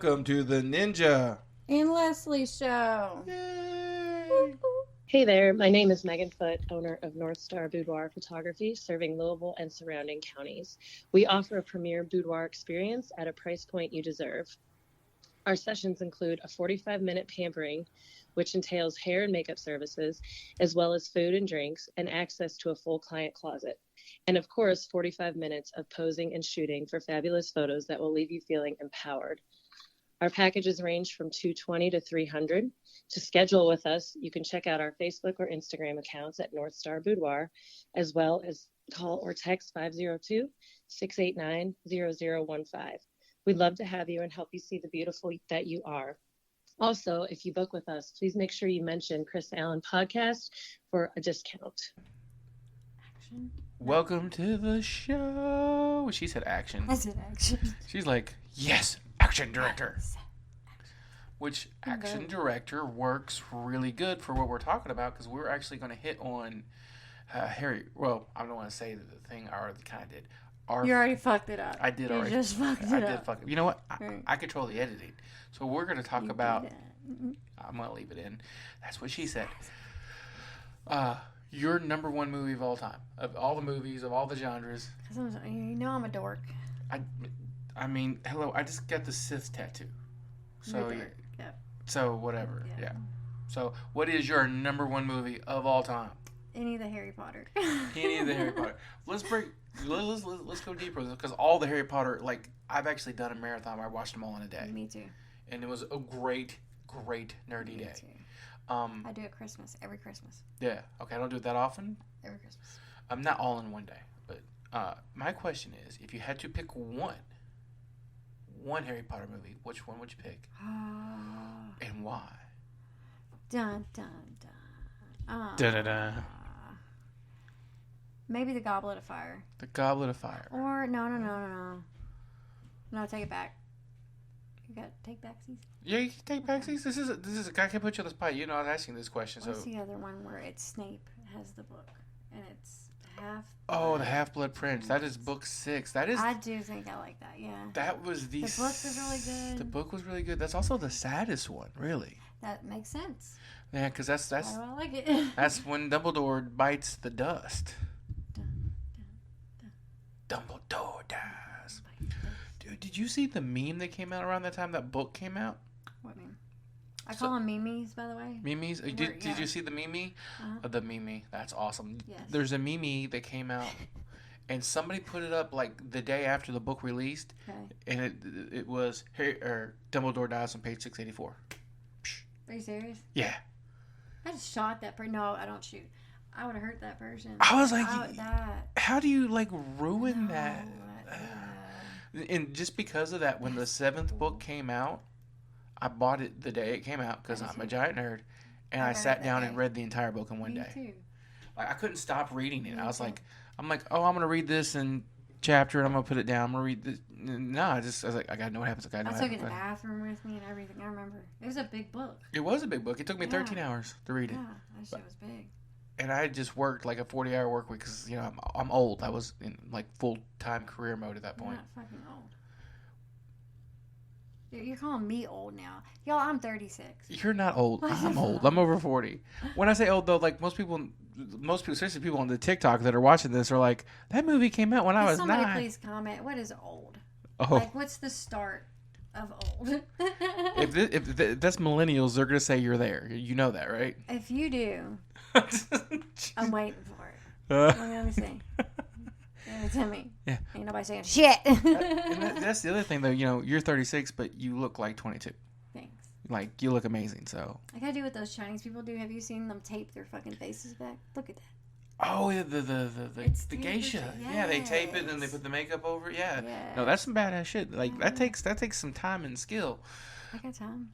Welcome to the Ninja and Leslie Show. Yay! Hey there, my name is Megan Foote, owner of North Star Boudoir Photography, serving Louisville and surrounding counties. We offer a premier boudoir experience at a price point you deserve. Our sessions include a 45-minute pampering, which entails hair and makeup services, as well as food and drinks, and access to a full client closet. And of course, 45 minutes of posing and shooting for fabulous photos that will leave you feeling empowered. Our packages range from $220 to $300. To schedule with us, you can check out our Facebook or Instagram accounts at North Star Boudoir, as well as call or text 502-689-0015. We'd love to have you and help you see the beautiful that you are. Also, if you book with us, please make sure you mention Chris Allen Podcast for a discount. Action. Welcome to the show. She said action. I said action. She's like, yes, action director. Which action director works really good for what we're talking about, because we're actually going to hit on Harry. Well, I don't want to say the thing I already kind of did. You already fucked it up. I did you already. Just fucked it I up. did fuck it. You know what? Right. I control the editing. So we're going to talk about. I'm going to leave it in. That's what she said. Your number one movie of all time, of all the movies, of all the genres. Because you know I'm a dork. I mean, hello. I just got the Sith tattoo. So Yeah. Yep. So whatever. Yeah. So what is your number one movie of all time? Any of the Harry Potter. Any of the Harry Potter. Let's go deeper, because all the Harry Potter, like, I've actually done a marathon where I watched them all in a day. Me too. And it was a great nerdy day. Too. I do it every Christmas. Yeah. Okay, I don't do it that often. Every Christmas. I'm not all in one day, but my question is, if you had to pick one Harry Potter movie, which one would you pick? And why? Dun dun dun. Da-da-da. Maybe the Goblet of Fire. The Goblet of Fire. Or no, take it back. You got take backsies? Yeah, you can take backsies. This is I can put you on the spot. You know, I was asking this question. What's the other one where it's Snape has the book and it's half? Oh, the Half-Blood Prince. That is book 6. That is. I do think I like that. Yeah. That was the book was really good. The book was really good. That's also the saddest one, really. That makes sense. Yeah, because that's Why do I like it? that's when Dumbledore bites the dust. Dumbledore dies. Dude, did you see the meme that came out around that time that book came out? What meme? I call them memes, by the way. Memes? Did you see the meme? Uh-huh. The meme. That's awesome. Yes. There's a meme that came out, and somebody put it up like the day after the book released, Okay. and it was Dumbledore dies on page 684. Are you serious? Yeah. I just shot that person. No, I don't shoot. I would have hurt that person. I was like, that. how do you like ruin No, that? And just because of that, when the 7th book came out, I bought it the day it came out because I'm a giant nerd, and I sat down and read the entire book in one day. Me too. Like, I couldn't stop reading it. I was like, I'm gonna read this in chapter, and I'm gonna put it down. I'm gonna read this. No, I was like, I gotta know what happens. I took it to the bathroom with me and everything. I remember it was a big book. It was a big book. It took me 13 hours to read it. Yeah, that shit was big. And I had just worked like a 40-hour work week because I'm old. I was in like full-time career mode at that point. You're not fucking old. You're calling me old now. Y'all, I'm 36. You're not old. I'm old. I'm over 40. When I say old, though, like most people, especially people on the TikTok that are watching this, are like, that movie came out when I was 9. Somebody please comment. What is old? Oh. Like, what's the start of old? if that's millennials, they're going to say you're there. You know that, right? If you do, I'm waiting for it. Let me see. Tell me. Yeah. Ain't nobody saying shit. That's the other thing, though. You're 36, but you look like 22. Thanks. Like, you look amazing, so. I gotta do what those Chinese people do. Have you seen them tape their fucking faces back? Look at that. Oh, yeah, the geisha. Yes. Yeah, they tape it and then they put the makeup over it. Yeah. Yeah. No, that's some badass shit. Like, that takes some time and skill. I got time.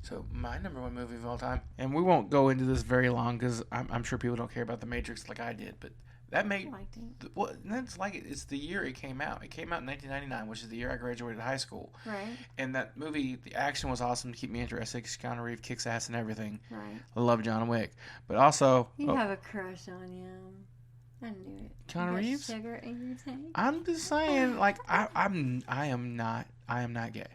So, my number one movie of all time, and we won't go into this very long because I'm sure people don't care about The Matrix like I did, but that made... I liked it. Well, that's like it. It's the year it came out. It came out in 1999, which is the year I graduated high school. Right. And that movie, the action was awesome to keep me interested because Keanu Reeves kicks ass and everything. Right. I love John Wick. But also... You have a crush on him. I knew it. Keanu Reeves? Sugar in your tank. I'm just saying, like, I am not gay.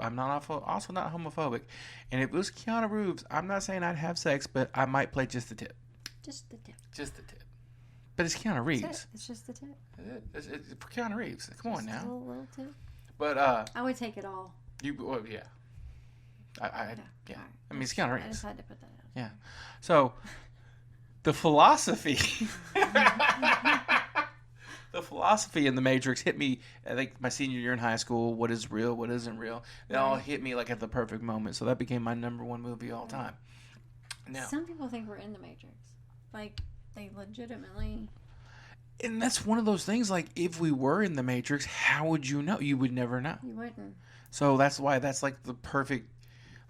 I'm not also not homophobic. And if it was Keanu Reeves, I'm not saying I'd have sex, but I might play just the tip. Just the tip. Just the tip. But it's Keanu Reeves. It's just the tip. It's for Keanu Reeves. Come on now. A little tip. But I would take it all. yeah. Yeah. Right. I mean, it's Keanu Reeves. I just had to put that out. Yeah. So the philosophy. The philosophy in The Matrix hit me, I think, my senior year in high school. What is real? What isn't real? It all hit me like at the perfect moment. So that became my number one movie all time. Now, some people think we're in The Matrix. Like, they legitimately... And that's one of those things, like, if we were in The Matrix, how would you know? You would never know. You wouldn't. So that's why that's, like, the perfect...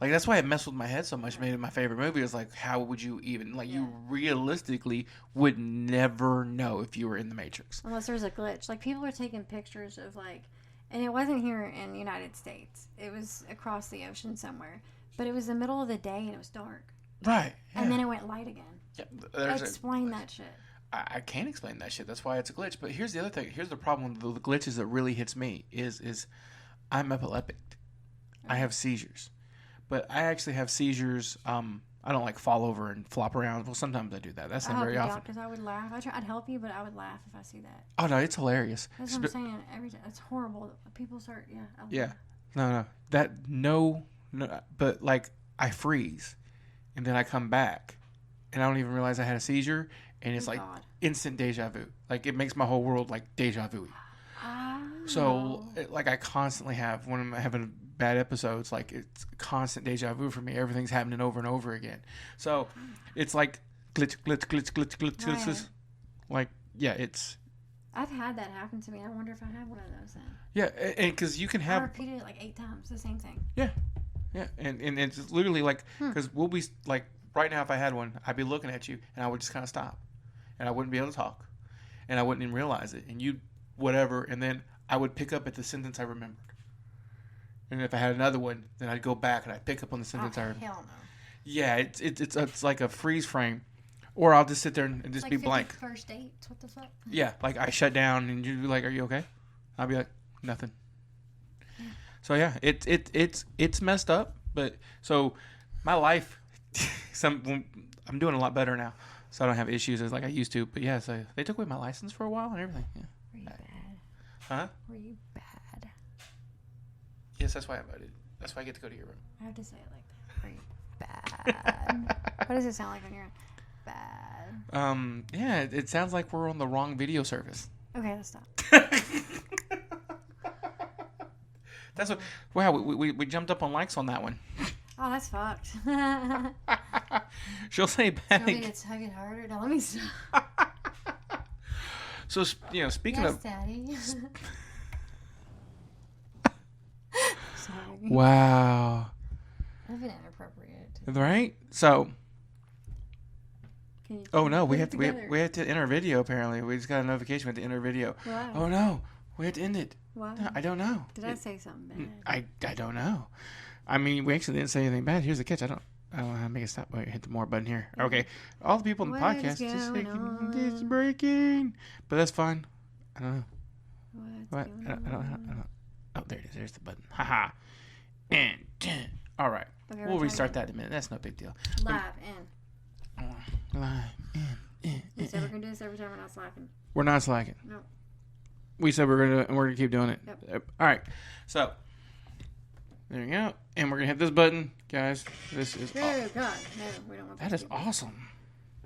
Like, that's why it messed with my head so much, made it my favorite movie. It's like, how would you even... Like, you realistically would never know if you were in The Matrix. Unless there's a glitch. Like, people are taking pictures of, like... And it wasn't here in the United States. It was across the ocean somewhere. But it was the middle of the day and it was dark. Right. Yeah. And then it went light again. Yeah, explain that shit. I can't explain that shit. That's why it's a glitch. But here's the other thing. Here's the problem with the glitches that really hits me is I'm epileptic. I have seizures. But I actually have seizures. I don't like fall over and flop around. Well, sometimes I do that. That's not very often. Because I would laugh. I'd help you, but I would laugh if I see that. Oh no, it's hilarious. That's what I'm saying. Every time, it's horrible. People start, Yeah. No. No. But like I freeze, and then I come back, and I don't even realize I had a seizure, and it's like instant deja vu. Like it makes my whole world like deja vu. So like I constantly have when I'm having bad episodes, like it's constant deja vu for me. Everything's happening over and over again. So it's like glitch. Right. Like it's. I've had that happen to me. I wonder if I have one of those then. Yeah, and because you can have. I repeated it like 8 times, the same thing. Yeah, and it's literally like because we'll be like right now if I had one, I'd be looking at you and I would just kind of stop, and I wouldn't be able to talk, and I wouldn't even realize it, and you whatever, and then I would pick up at the sentence I remembered. And if I had another one, then I'd go back and I'd pick up on the sentence I remembered. Hell no. Yeah, it's like a freeze frame, or I'll just sit there and just like be blank. First date. What the fuck? Yeah, like I shut down and you'd be like, "Are you okay?" I'll be like, "Nothing." Yeah. So yeah, it's messed up, but so my life, I'm doing a lot better now, so I don't have issues as like I used to. But yeah, so they took away my license for a while and everything. Yeah. Were you bad? Huh? Were you bad? Yes, that's why I voted. That's why I get to go to your room. I have to say it like that. Were you bad? What does it sound like when you're bad? Yeah, it sounds like we're on the wrong video service. Okay, let's stop. That's what. Wow, we jumped up on likes on that one. Oh, that's fucked. She'll say back. Do you want me to tug it harder? No, let me stop. So speaking of. Daddy. Sorry. Wow. I've been inappropriate. Right? So. Oh no, we have to enter video. Apparently, we just got a notification we had to enter video. Why? Oh no, we had to end it. Why? No, I don't know. Did I say something bad? I don't know. I mean, we actually didn't say anything bad. Here's the catch. I don't know how to make it stop. Wait, hit the more button here. Okay, all the people in the podcast just thinking it's breaking, but that's fine. I don't know. What? I don't know. Oh, there it is. There's the button. Haha. And all right. Okay, we'll restart that in a minute. That's no big deal. Live in. You said we're gonna do this every time. We're not slacking. We're not slacking. No. We said we're gonna do it, and we're gonna keep doing it. Yep. All right. So there you go, and we're gonna hit this button, guys. This is. Oh God, no, we don't want that. Is awesome.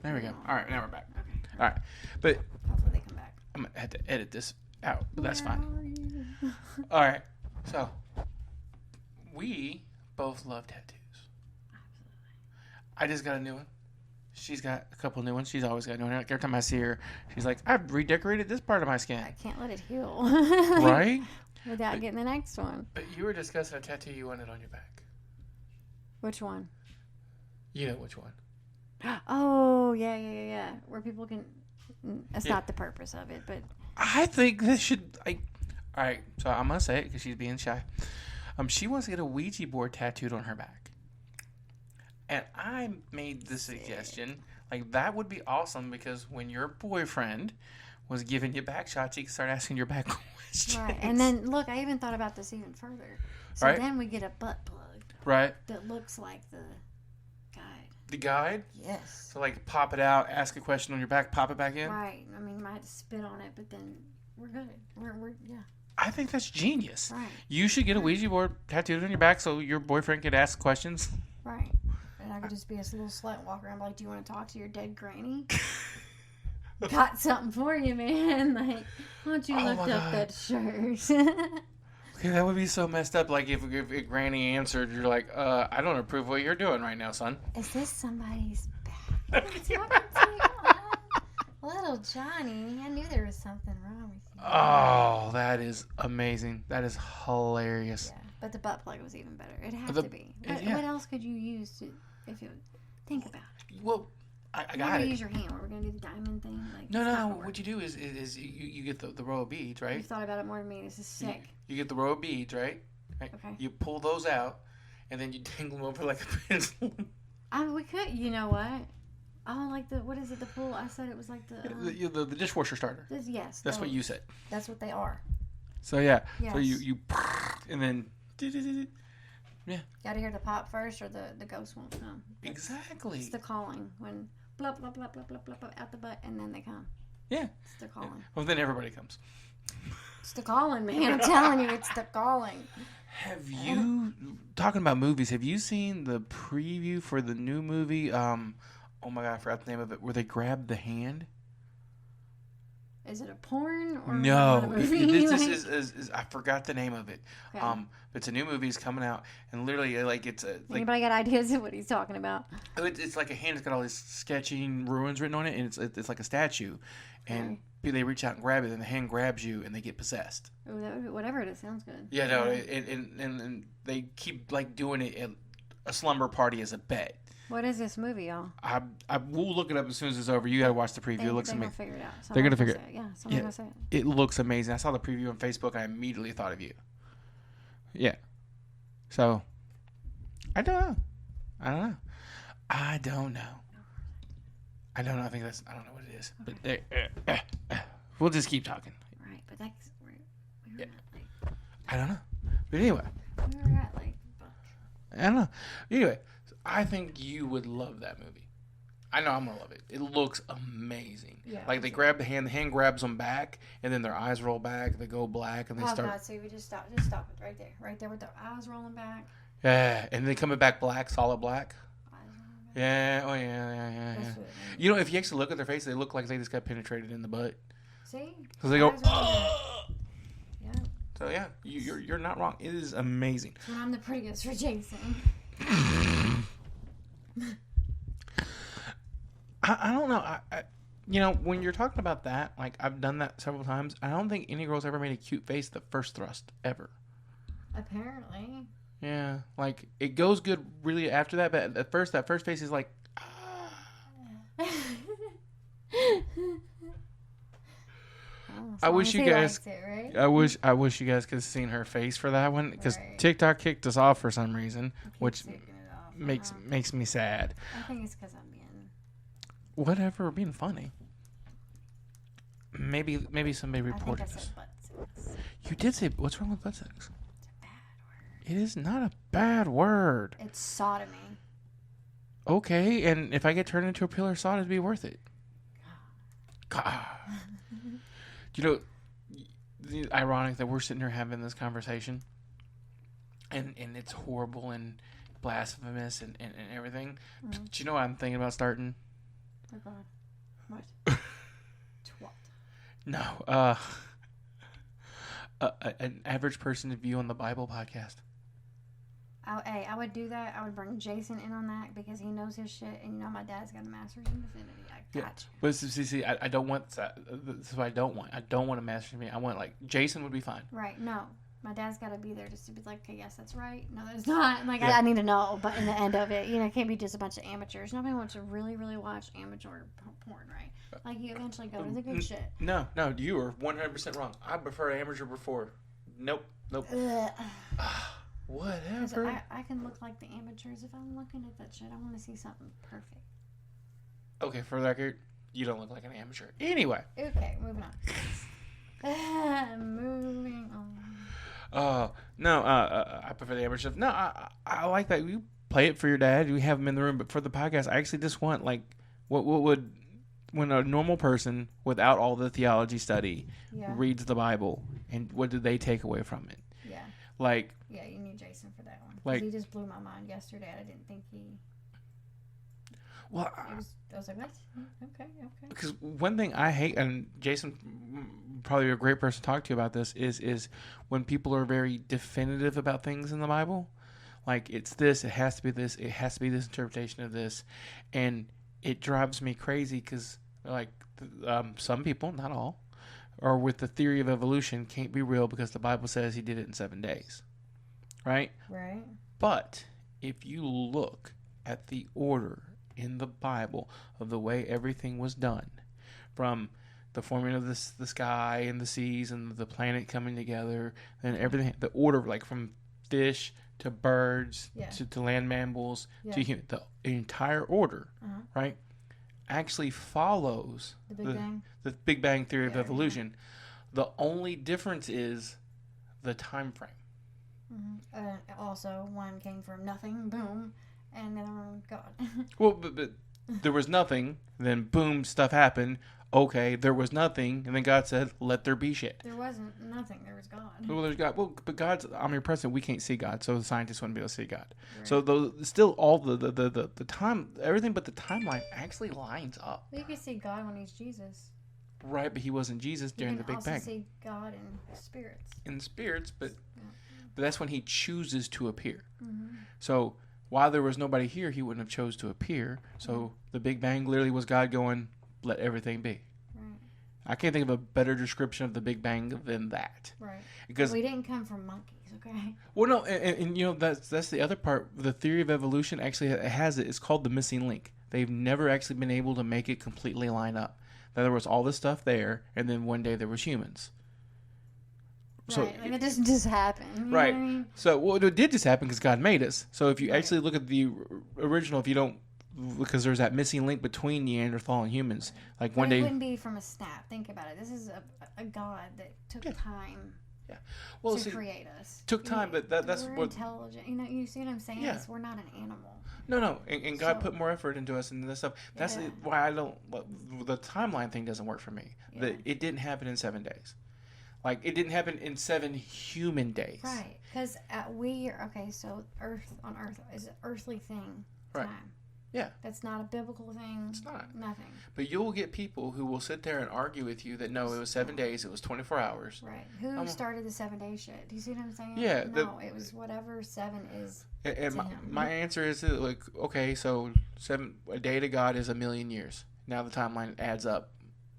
There we go. All right, now we're back. Okay. All right, but hopefully they come back. I'm gonna have to edit this out, but that's fine. All right. So we both love tattoos. Absolutely. I just got a new one. She's got a couple new ones. She's always got a new one. Like every time I see her, she's like, I've redecorated this part of my skin. I can't let it heal. Right? Without getting the next one. But you were discussing a tattoo you wanted on your back. Which one? You know which one. Oh, yeah. Where people can... That's not the purpose of it, but... I think this should... All right, so I'm going to say it because she's being shy. She wants to get a Ouija board tattooed on her back. And I made the suggestion, like, that would be awesome because when your boyfriend was giving you back shots, you can start asking your back questions. Right. And then, look, I even thought about this even further. So Right. then we get a butt plug. Right. That looks like the guide. The guide? Yes. So, like, pop it out, ask a question on your back, pop it back in? Right. I mean, you might have to spit on it, but then we're good. We're yeah. I think that's genius. Right. You should get a Ouija board tattooed on your back so your boyfriend could ask questions. Right. And I could just be a little slut and walk around like, do you want to talk to your dead granny? Got something for you, man. Like, why don't you lift up that shirt? Okay, that would be so messed up. Like, if Granny answered, you're like, I don't approve what you're doing right now, son. Is this somebody's back? Little Johnny, I knew there was something wrong with you. Oh, that is amazing. That is hilarious. Yeah, but the butt plug was even better. It had to be. What else could you use to, if you think about it? Well, I got Maybe it. use your hand. We're gonna do the diamond thing. Like, No. What you do is you get the row of beads, right? You've thought about it more than me. This is sick. You get the row of beads, right? Okay. You pull those out, and then you dangle them over like a pencil. We could. You know what? Oh, like what is it? The pool? I said it was like The dishwasher starter. Yes. That's what you said. That's what they are. So yeah. Yes. So you and then. Yeah. Gotta hear the pop first, or the ghost won't come. Exactly. It's the calling when blah blah blah blah blah blah out the butt, and then they come. Yeah. It's the calling. Yeah. Well, then everybody comes. It's the calling, man. I'm telling you, it's the calling. Have you, talking about movies, have you seen the preview for the new movie? Oh my God, I forgot the name of it. Where they grab the hand. Is it a porn or no? a movie? This is I forgot the name of it. Okay. It's a new movie. It's coming out, and literally, like, it's a like. Anybody got ideas of what he's talking about? It's like a hand that's got all these sketching ruins written on it, and it's like a statue, and they reach out and grab it, and the hand grabs you, and they get possessed. Ooh, whatever it is, sounds good. Yeah, no, and they keep like doing it at a slumber party as a bet. What is this movie, y'all? I will look it up as soon as it's over. You got to watch the preview. It looks they're amazing. Gonna figure it out. They're gonna figure it. Yeah, someone's gonna say it. It looks amazing. I saw the preview on Facebook. I immediately thought of you. Yeah. So, I don't know. I don't know. I don't know. I think I don't know what it is. Okay. But we'll just keep talking. Right, but that's we were at like. I don't know. But anyway. We were at like. I don't know. Anyway, I think you would love that movie. I know I'm gonna love it. It looks amazing. Yeah. Like they grab the hand grabs them back, and then their eyes roll back. They go black, and they start. God, see, we just stop it right there with their eyes rolling back. Yeah, and they coming back black, solid black. Eyes rolling back. Yeah. Oh yeah. That's what You know, if you actually look at their face, they look like they just got penetrated in the butt. See? Because they go. Eyes rolling back. Yeah. So yeah, you're not wrong. It is amazing. So I'm the prettiest for Jason. I don't know. You know, when you're talking about that, like I've done that several times. I don't think any girl's ever made a cute face the first thrust ever. Apparently. Yeah, like it goes good really after that, but at first that first face is like. I wish you guys. Right? I wish you guys could have seen her face for that one because Right. TikTok kicked us off for some reason, which Taking it off. makes me sad. I think it's because I'm being. Whatever, being funny. Maybe somebody I think reported I us. said butt sex. You did say, what's wrong with butt sex? It's a bad word. It is not a bad word. It's sodomy. Okay, and if I get turned into a pillar of salt, it'd be worth it. God. You know, ironic that we're sitting here having this conversation, and it's horrible and blasphemous and everything. Mm-hmm. Do you know what I'm thinking about starting? Oh God. What? Twat. No. An average person's view on the Bible podcast. I would do that. I would bring Jason in on that because he knows his shit, and you know my dad's got a master's in divinity. I got you. But see, I don't want that. This is what I don't want. I don't want a master's in me. I want like Jason would be fine. Right? No, my dad's got to be there just to be like, okay, yes, that's right. No, there's not. Like Yeah. I need to know. But in the end of it, it can't be just a bunch of amateurs. Nobody wants to really, really watch amateur porn, right? Like you eventually go to the good shit. No, you are 100% wrong. I prefer amateur before. Nope. Ugh. Whatever. I can look like the amateurs if I'm looking at that shit. I want to see something perfect. Okay, for the record, You don't look like an amateur. Anyway. Okay, moving on. Moving on. No, I prefer the amateur stuff. No, I like that. You play it for your dad. You have him in the room. But for the podcast, I actually just want, like, what would, when a normal person without all the theology study reads the Bible, and what did they take away from it? Yeah. Like. Yeah, you need Jason for that one. Like, he just blew my mind yesterday. I didn't think he. Well, I was like, what? Okay. Because one thing I hate, and Jason probably a great person to talk to you about this, is when people are very definitive about things in the Bible. Like, it's this, it has to be this, it has to be this interpretation of this. And it drives me crazy because, like, some people, not all, are with the theory of evolution can't be real because the Bible says he did it in 7 days. Right? Right. But if you look at the order in the Bible of the way everything was done, from the forming of the sky and the seas and the planet coming together, and everything, the order, like from fish to birds to land mammals to human, the entire order, right, actually follows the Big Bang theory of evolution. The only difference is the time frame. Also, one came from nothing, boom, and the other one, God. Well, but there was nothing, then boom, stuff happened. Okay, there was nothing, and then God said, "Let there be shit." There wasn't nothing. There was God. Well, there's God. Well, but God's omnipresent. We can't see God, so the scientists wouldn't be able to see God. Right. So still all the time, everything but the timeline actually lines up. Well, you can see God when he's Jesus. Right, but he wasn't Jesus during the Big Bang. You can also see God in spirits. In spirits, but that's when he chooses to appear. So while there was nobody here, he wouldn't have chose to appear. So the Big Bang literally was God going, "Let everything be." Right. I can't think of a better description of the Big Bang than that. Right. Because we didn't come from monkeys, okay? Well, no, and you know that's the other part. The theory of evolution actually has it. It's called the missing link. They've never actually been able to make it completely line up. There was all this stuff there, and then one day there was humans. Right, So like it doesn't just happen. You know what I mean? So it did just happen because God made us. So if you actually look at the original, if you don't, because there's that missing link between Neanderthal and humans. Like one day, it wouldn't be from a snap. Think about it. This is a God that took time. Yeah. Well, to create us. Took time, but that's we're what intelligent. You know, you see what I'm saying? Yeah. We're not an animal. No, and God put more effort into us and this stuff. That's why I don't. The timeline thing doesn't work for me. Yeah. It didn't happen in 7 days. Like it didn't happen in 7 human days. Right, because we are so Earth on Earth is an earthly thing. Right. Time. Yeah. That's not a biblical thing. It's not. Nothing. But you'll get people who will sit there and argue with you that no, it was 7 days, it was 24 hours. Right. Who started the 7 day shit? Do you see what I'm saying? Yeah. No, it was whatever 7 is. And my answer is like, okay, so a day to God is 1,000,000 years. Now the timeline adds up.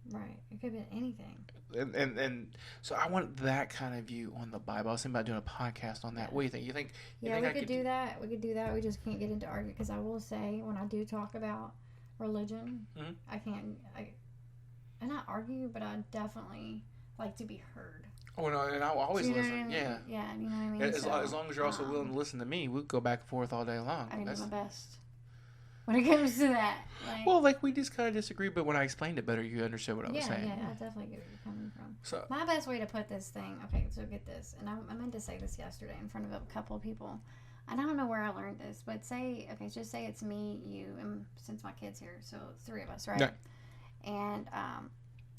Right. It could have been anything. And so I want that kind of view on the Bible. I was thinking about doing a podcast on that. What do you think? You think we could do that. We could do that. We just can't get into argument because I will say when I do talk about religion, I can't. I not argue, but I definitely like to be heard. Oh no, and I'll always listen. Yeah. Yeah, you know what I mean. As long as you're also willing to listen to me, we'll go back and forth all day long. I can do my best when it comes to that. We just kind of disagree, but when I explained it better, you understood what I was saying. Yeah, I definitely get where you're coming from. So my best way to put this thing, okay, so get this, and I meant to say this yesterday in front of a couple of people, and I don't know where I learned this, but just say it's me, you, and since my kid's here, so it's 3 of us, right? Yeah. And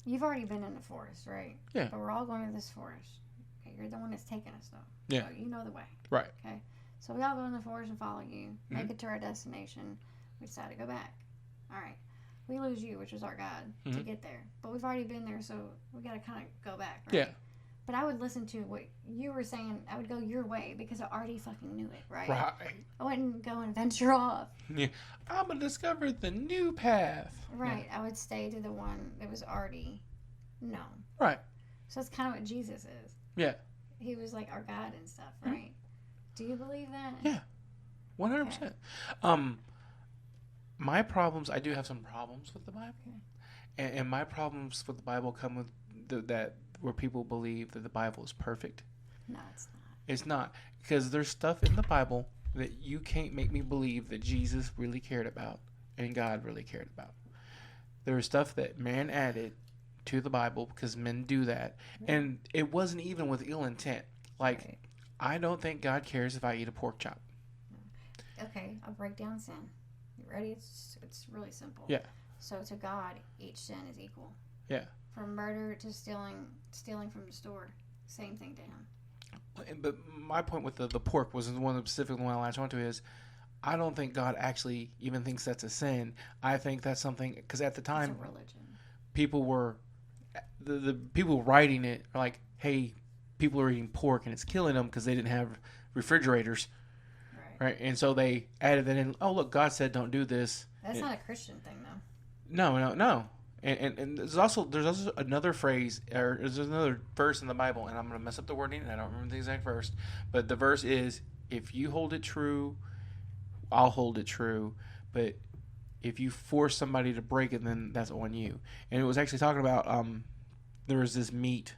you've already been in the forest, right? Yeah. But we're all going to this forest. Okay, you're the one that's taking us, though. Yeah. So you know the way. Right. Okay. So we all go in the forest and follow you, make it to our destination. We decide to go back. All right. We lose you, which was our guide, to get there. But we've already been there, so we got to kind of go back, right? Yeah. But I would listen to what you were saying. I would go your way because I already fucking knew it, right? Right. I wouldn't go and venture off. Yeah. I'm going to discover the new path. Right. Yeah. I would stay to the one that was already known. Right. So that's kind of what Jesus is. Yeah. He was like our guide and stuff, right? Do you believe that? Yeah. 100%. Okay. My problems, I do have some problems with the Bible. Okay. And my problems with the Bible come with that where people believe that the Bible is perfect. No, it's not. It's not. Because there's stuff in the Bible that you can't make me believe that Jesus really cared about and God really cared about. there was stuff that man added to the Bible because men do that, and it wasn't even with ill intent. Like, Right. I don't think God cares if I eat a pork chop. Okay, I'll break down sin. You ready? It's really simple. Yeah. So to God, each sin is equal. Yeah. From murder to stealing from the store, same thing to him. But my point with the pork was the one specific one I latched onto is, I don't think God actually even thinks that's a sin. I think that's something, because at the time, It's a religion. people were, the people writing it are like, hey, people are eating pork and it's killing them because they didn't have refrigerators, right? And so they added that in. Oh, look, God said don't do this. That's not a Christian thing, though. No. And there's also another phrase, or there's another verse in the Bible, and I'm going to mess up the wording, and I don't remember the exact verse, but the verse is, if you hold it true, I'll hold it true, but if you force somebody to break it, then that's on you. And it was actually talking about, there was this meat,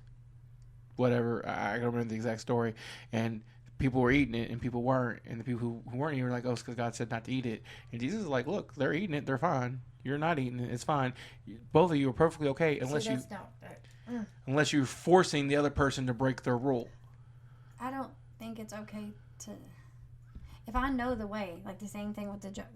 whatever, I don't remember the exact story, and people were eating it and people weren't, and the people who weren't eating were like, oh, it's because God said not to eat it. And Jesus is like, look, they're eating it, they're fine. You're not eating it, it's fine. Both of you are perfectly okay unless you're forcing the other person to break their rule. I don't think it's okay to. If I know the way, like the same thing with the junk.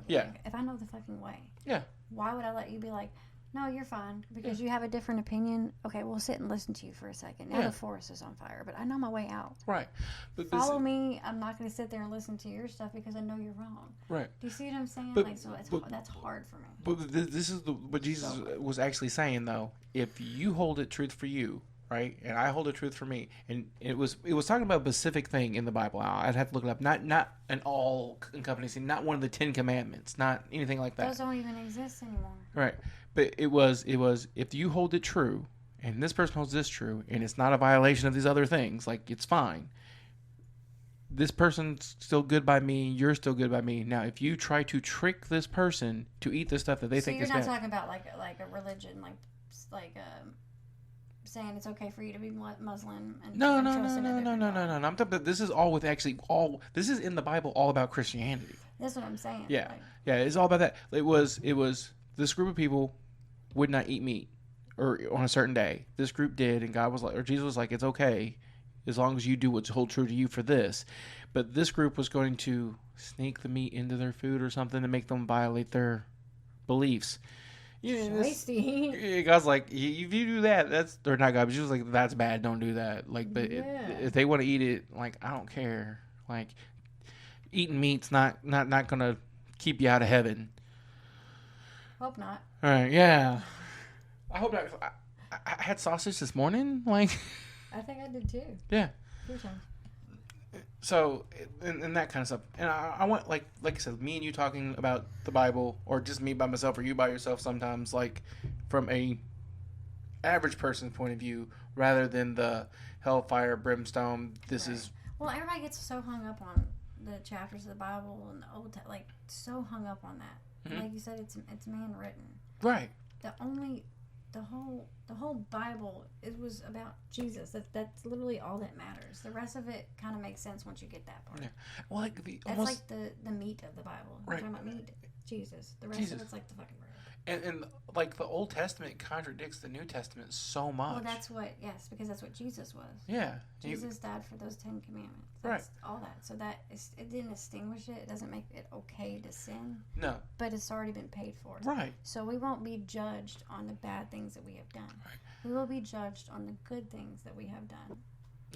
Yeah. If I know the fucking way. Yeah. Why would I let you be like, no, you're fine because you have a different opinion? Okay, we'll sit and listen to you for a second. Now the forest is on fire, but I know my way out. Right. But Follow me. I'm not going to sit there and listen to your stuff because I know you're wrong. Right. Do you see what I'm saying? But, like, so that's hard for me. But this is what Jesus was actually saying, though. If you hold it truth for you, right, and I hold it truth for me, and it was talking about a specific thing in the Bible. I'd have to look it up. Not an all-encompassing, not one of the 10 Commandments, not anything like that. Those don't even exist anymore. Right. But it was if you hold it true, and this person holds this true, and it's not a violation of these other things, like, it's fine. This person's still good by me. You're still good by me. Now, if you try to trick this person to eat the stuff that they think is bad. So you're not talking about like a religion, like saying it's okay for you to be Muslim. And No. I'm talking about, this is all with this is in the Bible, all about Christianity. That's what I'm saying. Yeah. Like, Yeah, it's all about that. It was this group of people would not eat meat or on a certain day. This group did, and God was like, or Jesus was like, it's okay as long as you do what's hold true to you for this. But this group was going to sneak the meat into their food or something to make them violate their beliefs. God's like, if you do that, that's, or not God, but she was like, that's bad, don't do that. Like, but if they want to eat it, like, I don't care. Like, eating meat's not gonna keep you out of heaven. Hope not. All right, yeah. I hope not. I had sausage this morning, like. I think I did too. Yeah. 3 times. So, and that kind of stuff. And I want, like I said, me and you talking about the Bible, or just me by myself, or you by yourself sometimes, like, from a average person's point of view, rather than the hellfire, brimstone, this is... Well, everybody gets so hung up on the chapters of the Bible and the Old Testament, like, so hung up on that. Mm-hmm. Like you said, it's man-written. Right. The whole Bible, it was about Jesus. That's literally all that matters. The rest of it kind of makes sense once you get that part. Yeah. Well, like that's like the meat of the Bible. Right. We're talking about meat, Jesus. The rest of it's like the fucking bread. And like the Old Testament contradicts the New Testament so much. Well, because that's what Jesus was. Yeah. Jesus died for those 10 commandments. That's all that. So it didn't extinguish it. It doesn't make it okay to sin. No. But it's already been paid for. Right. So we won't be judged on the bad things that we have done. Right. We will be judged on the good things that we have done.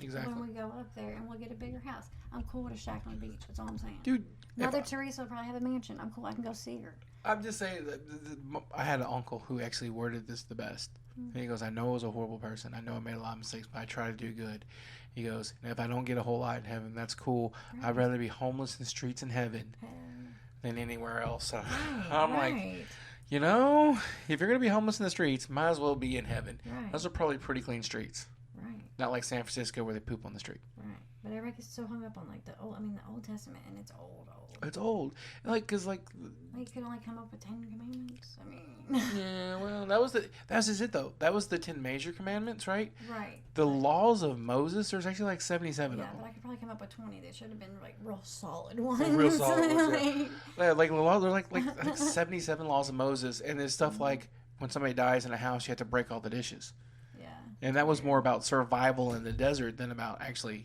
Exactly. When we go up there and we'll get a bigger house. I'm cool with a shack on the beach. That's all I'm saying. Dude. Mother Teresa will probably have a mansion. I'm cool. I can go see her. I'm just saying that I had an uncle who actually worded this the best. And he goes, I know I was a horrible person. I know I made a lot of mistakes, but I try to do good. He goes, and if I don't get a whole lot in heaven, that's cool. Right. I'd rather be homeless in the streets in heaven than anywhere else. So I'm like, you know, if you're going to be homeless in the streets, might as well be in heaven. Right. Those are probably pretty clean streets. Right. Not like San Francisco where they poop on the street. Right. But everybody gets so hung up on like the Old Testament, and it's old. It's old, like, cause like you could only come up with 10 commandments. I mean, yeah, well, that's just it though. That was the 10 major commandments, right? Right. The laws of Moses, there's actually like 77 of them. Yeah, but I could probably come up with 20. They should have been like real solid ones. Real solid ones. Yeah. Like the law, they're like 77 laws of Moses, and there's stuff like when somebody dies in a house, you have to break all the dishes. Yeah. And that was more about survival in the desert than about actually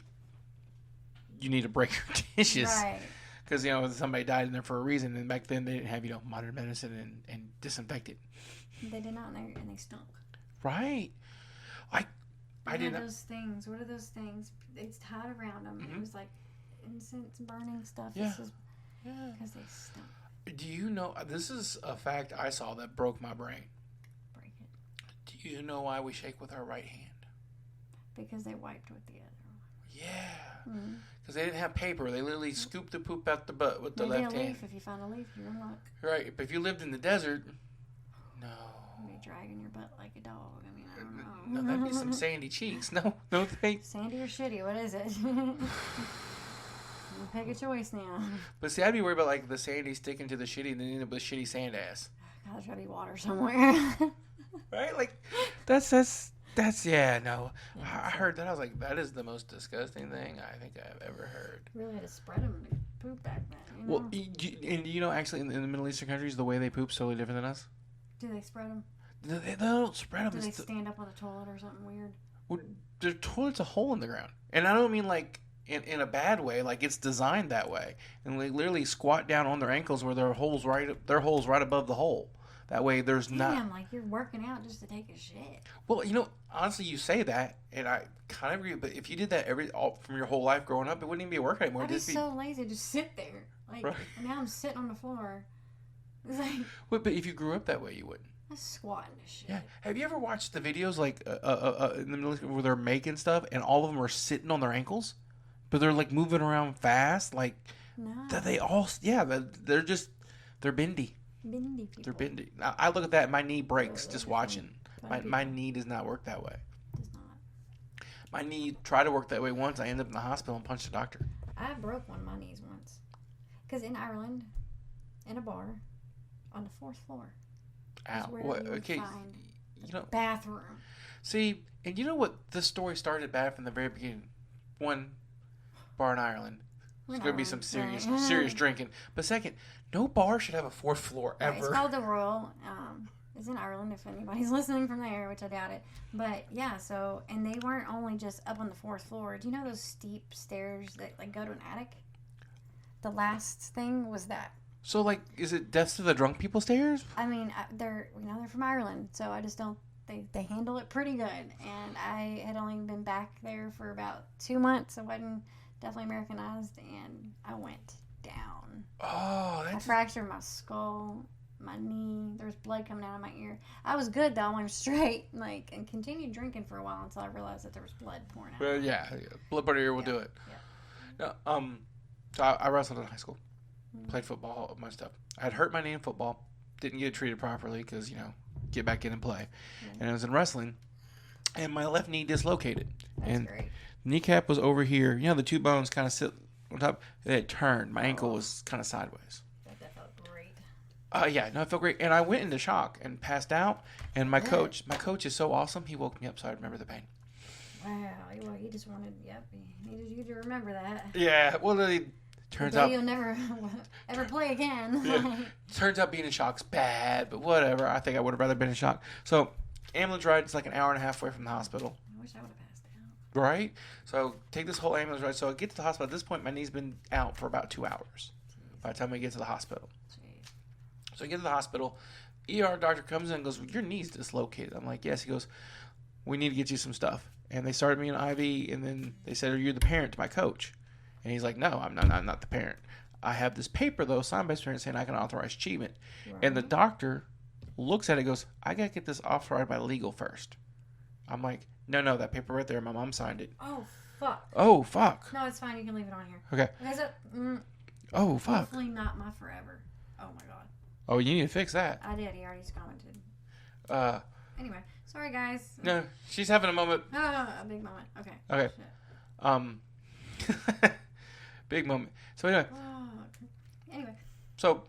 you need to break your dishes. Right. Because, somebody died in there for a reason. And back then they didn't have, modern medicine and disinfect it. They did not, and they stunk. Right. I did not. Those things. What are those things? It's tied around them. Mm-hmm. It was like incense burning stuff. Yeah. Because they stunk. Do you know, this is a fact I saw that broke my brain. Break it. Do you know why we shake with our right hand? Because they wiped with the other one. Yeah. Mm-hmm. Because they didn't have paper. They literally scooped the poop out the butt with the Maybe left a leaf. hand. If you find a leaf, you're in luck. Right. But if you lived in the desert, no. You'd be dragging your butt like a dog. I mean, I don't know. No, that'd be some sandy cheeks. No thanks. Sandy or shitty? What is it? You pick a choice now. But see, I'd be worried about like the sandy sticking to the shitty and then end up with shitty sand ass. God, there's gotta be water somewhere. Right? Like, that's yeah, no. I heard that. I was like, that is the most disgusting thing I think I've ever heard. You really had to spread them to poop back then. Well, and actually, in the Middle Eastern countries, the way they poop is totally different than us. Do they spread them? They don't spread them. Do they stand up on the toilet or something weird? Well, the toilet's a hole in the ground. And I don't mean like in a bad way, like it's designed that way. And they literally squat down on their ankles where their holes right above the hole. That way there's not... Damn, like you're working out just to take a shit. Well, honestly, you say that, and I kind of agree, but if you did that from your whole life growing up, it wouldn't even be a workout anymore. I'd be so lazy to just sit there. Like, right. And now I'm sitting on the floor. It's like... Well, but if you grew up that way, you wouldn't. I'm squatting to shit. Yeah. Have you ever watched the videos, like, in the Middle East where they're making stuff, and all of them are sitting on their ankles? But they're, like, moving around fast, like... No. They're bendy. Bendy people. They're bendy. Now, I look at that and my knee breaks just watching. My knee does not work that way. Does not. My knee tried to work that way once. I ended up in the hospital and punched the doctor. I broke one of my knees once. Because in Ireland, in a bar, on the 4th floor, Ow. where What? you would Okay. find bathroom. See, and you know what? The story started bad from the very beginning. One, bar in Ireland. There's going to be some serious drinking. But second, no bar should have a 4th floor ever. Right, it's called the Royal. It's in Ireland if anybody's listening from there, which I doubt it. But yeah, and they weren't only just up on the 4th floor. Do you know those steep stairs that like go to an attic? The last thing was that. So like, is it Deaths to the Drunk People stairs? I mean, they're from Ireland, so I just don't. They handle it pretty good. And I had only been back there for about 2 months. I wasn't definitely Americanized, and I went down. Oh, I fractured my skull, my knee. There's blood coming out of my ear. I was good though. I went straight, and continued drinking for a while until I realized that there was blood pouring out. Well, yeah. Blood part of your ear will do it. Yeah. No, so I wrestled in high school. Played football, my stuff. I had hurt my knee in football. Didn't get treated properly because, get back in and play. Mm-hmm. And I was in wrestling, and my left knee dislocated. That's great. Kneecap was over here. The two bones kind of sit on top. It turned. My ankle was kind of sideways. That felt great. Yeah, no, it felt great. And I went into shock and passed out. And my coach is so awesome. He woke me up so I remember the pain. Wow. Well, he just wanted, he needed you to remember that. Yeah. Well, it turns out you'll never ever play again. Yeah. Turns out being in shock's bad, but whatever. I think I would have rather been in shock. So, ambulance ride is like an hour and a half away from the hospital. I wish I would have passed out. Right? So, take this whole ambulance ride. So, I get to the hospital. At this point, my knee's been out for about 2 hours by the time I get to the hospital. Jeez. So, I get to the hospital. ER doctor comes in and goes, your knee's dislocated. I'm like, yes. He goes, we need to get you some stuff. And they started me an IV, and then they said, are you the parent to my coach? And he's like, no, I'm not the parent. I have this paper, though, signed by his parent saying I can authorize treatment. Right. And the doctor looks at it and goes, I got to get this authorized by legal first. I'm like, no, that paper right there, my mom signed it. Oh, fuck. No, it's fine. You can leave it on here. Okay. Oh, fuck. Hopefully not my forever. Oh, my God. Oh, you need to fix that. I did. He already commented. Anyway, sorry, guys. No, she's having a moment. A big moment. Okay. Okay. Shit. Big moment. So anyway. Anyway. So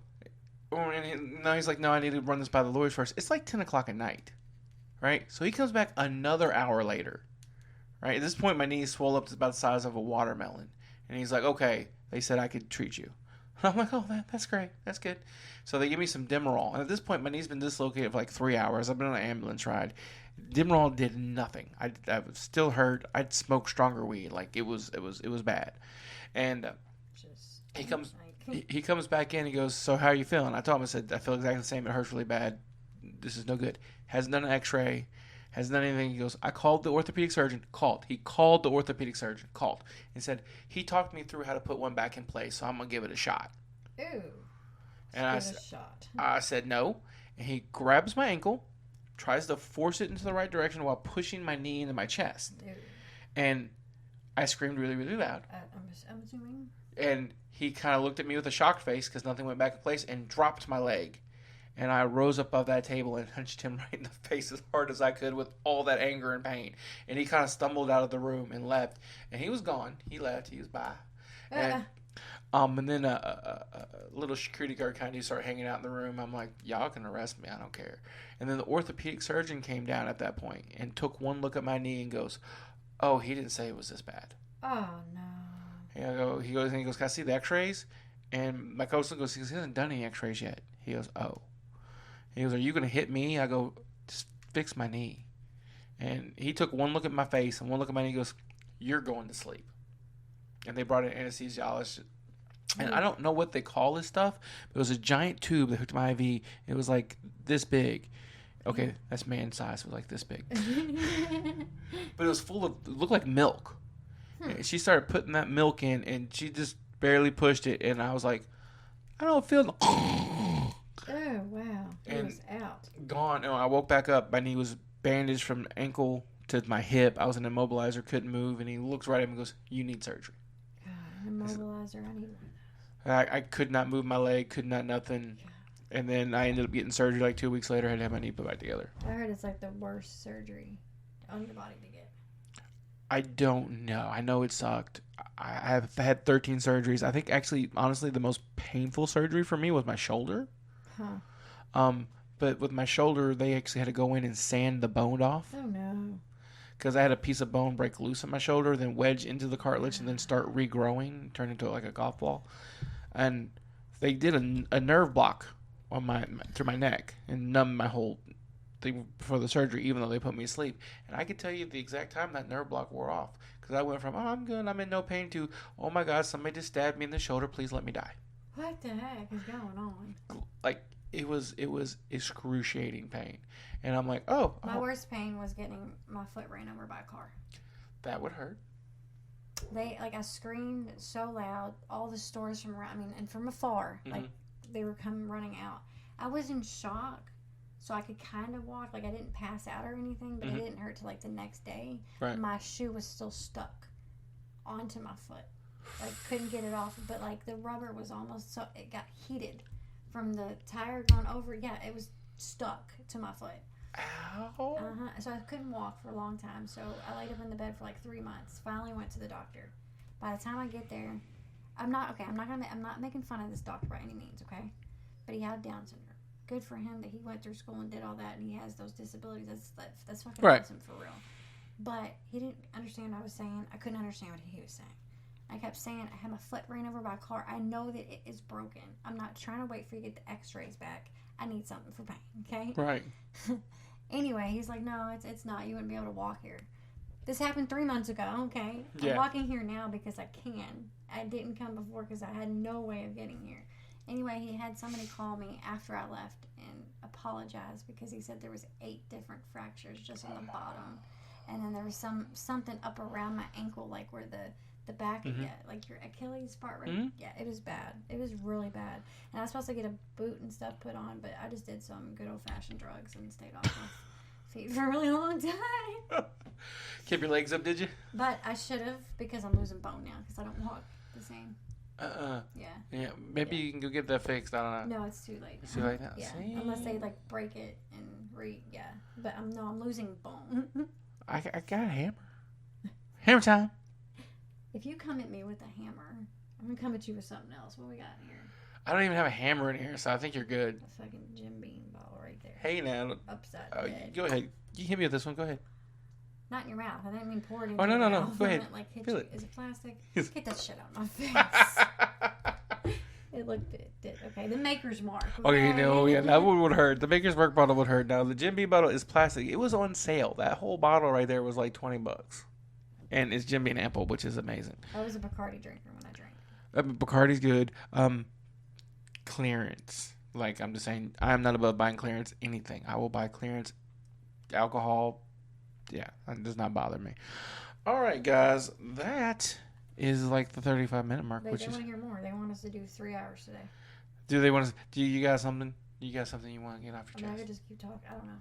now he's like, no, I need to run this by the lawyers first. It's like 10 o'clock at night, right? So he comes back another hour later, right? At this point, my knees swell up to about the size of a watermelon, and he's like, okay, they said I could treat you. And I'm like, oh, that's great. That's good. So they give me some Demerol. And at this point, my knee's been dislocated for like 3 hours. I've been on an ambulance ride. Demerol did nothing. I was still hurt. I'd smoked stronger weed. Like, it was bad. And he comes back in. He goes, so how are you feeling? I told him, I said, I feel exactly the same. It hurts really bad. This is no good. Hasn't done an x-ray. Hasn't done anything. He goes, I called the orthopedic surgeon. He called the orthopedic surgeon. And said, he talked me through how to put one back in place, so I'm going to give it a shot. Ooh. And I said no. And he grabs my ankle, tries to force it into the right direction while pushing my knee into my chest. Ooh. And I screamed really, really loud. I'm assuming. And he kind of looked at me with a shocked face because nothing went back in place and dropped my leg. And I rose up off that table and punched him right in the face as hard as I could with all that anger and pain. And he kind of stumbled out of the room and left. And he was gone. He left. He was bye. And then a little security guard kind of started hanging out in the room. I'm like, y'all can arrest me. I don't care. And then the orthopedic surgeon came down at that point and took one look at my knee and goes, oh, he didn't say it was this bad. Oh, no. And he goes, can I see the x-rays? And my coach goes, he hasn't done any x-rays yet. He goes, oh. He goes, are you going to hit me? I go, just fix my knee. And he took one look at my face and one look at my knee. He goes, you're going to sleep. And they brought in an anesthesiologist. And I don't know what they call this stuff. But it was a giant tube that hooked my IV. It was like this big. Okay, that's man size. It was like this big. But it was full of, it looked like milk. And she started putting that milk in, and she just barely pushed it. And I was like, I don't feel Oh, wow. It was out. Gone. And I woke back up. My knee was bandaged from ankle to my hip. I was in an immobilizer, couldn't move. And he looks right at me and goes, you need surgery. God, an immobilizer. I need one. I could not move my leg, could not nothing. And then I ended up getting surgery like 2 weeks later. I had to have my knee put back together. I heard it's like the worst surgery on your body to get. I don't know. I know it sucked. I have had 13 surgeries. I think actually, honestly, the most painful surgery for me was my shoulder. Huh. But with my shoulder, they actually had to go in and sand the bone off. Oh, no. Because I had a piece of bone break loose in my shoulder, then wedge into the cartilage, and then start regrowing, turn into like a golf ball. And they did a nerve block on through my neck and numbed my whole thing before the surgery, even though they put me to sleep. And I could tell you the exact time that nerve block wore off. Because I went from, oh, I'm good, I'm in no pain, to, oh my God, somebody just stabbed me in the shoulder, please let me die. What the heck is going on? Like, it was excruciating pain. And I'm like, oh. My worst pain was getting my foot ran over by a car. That would hurt. I screamed so loud, all the stores from around, and from afar, like, they were coming running out. I was in shock, so I could kind of walk. Like, I didn't pass out or anything, but it didn't hurt till, like, the next day. Right. My shoe was still stuck onto my foot. Like, couldn't get it off, but, like, the rubber was almost, so it got heated from the tire going over. Yeah, it was stuck to my foot. Ow. So I couldn't walk for a long time. So I laid up in the bed for like 3 months. Finally went to the doctor. By the time I get there, I'm not making fun of this doctor by any means, okay? But he had Down syndrome. Good for him that he went through school and did all that, and he has those disabilities. That's fucking awesome for real. But he didn't understand what I was saying. I couldn't understand what he was saying. I kept saying, I had my foot ran over by a car. I know that it is broken. I'm not trying to wait for you to get the x-rays back. I need something for pain, okay? Right. Anyway, he's like, no, it's not. You wouldn't be able to walk here. This happened 3 months ago, okay? Yeah. I'm walking here now because I can. I didn't come before because I had no way of getting here. Anyway, he had somebody call me after I left and apologize because he said there was 8 different fractures just on the bottom. And then there was something up around my ankle, like where the back of like your Achilles part, right? Yeah, it was bad. It was really bad. And I was supposed to get a boot and stuff put on, but I just did some good old-fashioned drugs and stayed off my feet for a really long time. Keep your legs up, did you? But I should have, because I'm losing bone now, because I don't walk the same. Yeah. Maybe you can go get that fixed. I don't know. No, it's too late. It's too late now. Yeah. Unless they like break it and But I'm losing bone. I got a hammer. Hammer time. If you come at me with a hammer, I'm gonna come at you with something else. What we got here? I don't even have a hammer in here, so I think you're good. A fucking Jim Beam ball right there. Hey now. Upside head. Go ahead. You hit me with this one. Go ahead. Not in your mouth. I didn't mean pour it into your mouth. No. Go ahead. Like hit Feel you. it. Is it plastic? Get that shit out of my face. It looked at it. Okay, the Maker's Mark. Okay, no, yeah, that one would hurt. The Maker's Mark bottle would hurt. Now, the Jim Beam bottle is plastic. It was on sale. That whole bottle right there was like $20. And it's Jim Beam Ample, which is amazing. I was a Bacardi drinker when I drank. Bacardi's good. Clearance. Like, I'm just saying, I'm not above buying clearance anything. I will buy clearance alcohol. Yeah, that does not bother me. All right, guys, that is like the 35-minute mark. They want to hear more. They want us to do 3 hours today. Do they want us? Do you got something? You got something you want to get off your I chest? could just keep talking. I don't know.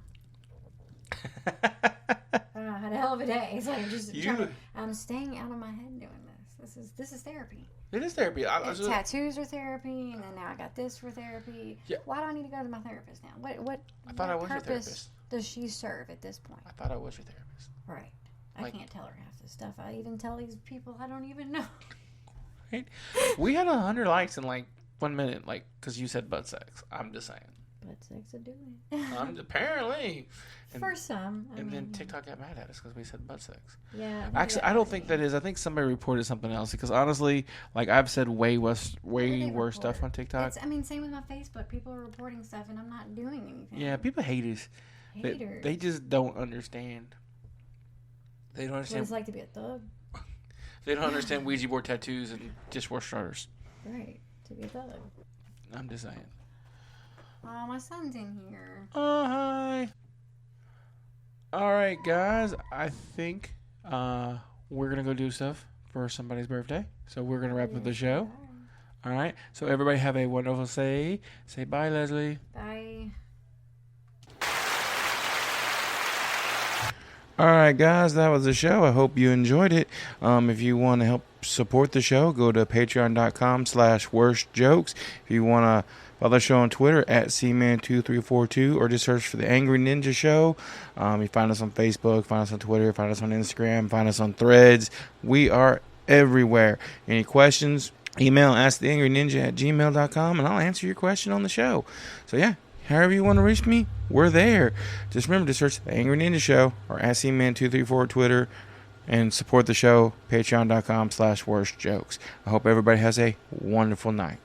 I don't know. I had a hell of a day. It's like I'm staying out of my head doing this. This is therapy. It is therapy. Tattoos are therapy, and then now I got this for therapy. Yeah. Why do I need to go to my therapist now? What I thought I was your therapist. Does she serve at this point? I thought I was your therapist. Right. I can't tell her half this stuff. I even tell these people I don't even know. Right? We had 100 likes in like 1 minute, like, because you said butt sex. I'm just saying. Butt sex will do it. Apparently. For some. Then TikTok got mad at us because we said butt sex. Yeah. Actually, I don't think that is. I think somebody reported something else because honestly, like I've said way worse stuff on TikTok. Same with my Facebook. People are reporting stuff and I'm not doing anything. Yeah, people hate us. Haters. They just don't understand. They don't understand what it's like to be a thug. They don't understand Ouija board tattoos and dishwasher starters. Right. To be a thug. I'm just saying. Oh, my son's in here. Oh, hi. All right, guys. I think we're going to go do stuff for somebody's birthday. So we're going to wrap up the show. All right. So everybody have a wonderful say. Say bye, Leslie. Bye. All right, guys, that was the show. I hope you enjoyed it. If you want to help support the show, go to patreon.com/worstjokes. If you want to follow the show on Twitter @cman2342 or just search for the Angry Ninja Show. You find us on Facebook, find us on Twitter, find us on Instagram, find us on Threads. We are everywhere. Any questions? Email asktheangryninja@gmail.com and I'll answer your question on the show. So yeah. However you want to reach me, we're there. Just remember to search The Angry Ninja Show or @cman234 Twitter and support the show, patreon.com/worstjokes. I hope everybody has a wonderful night.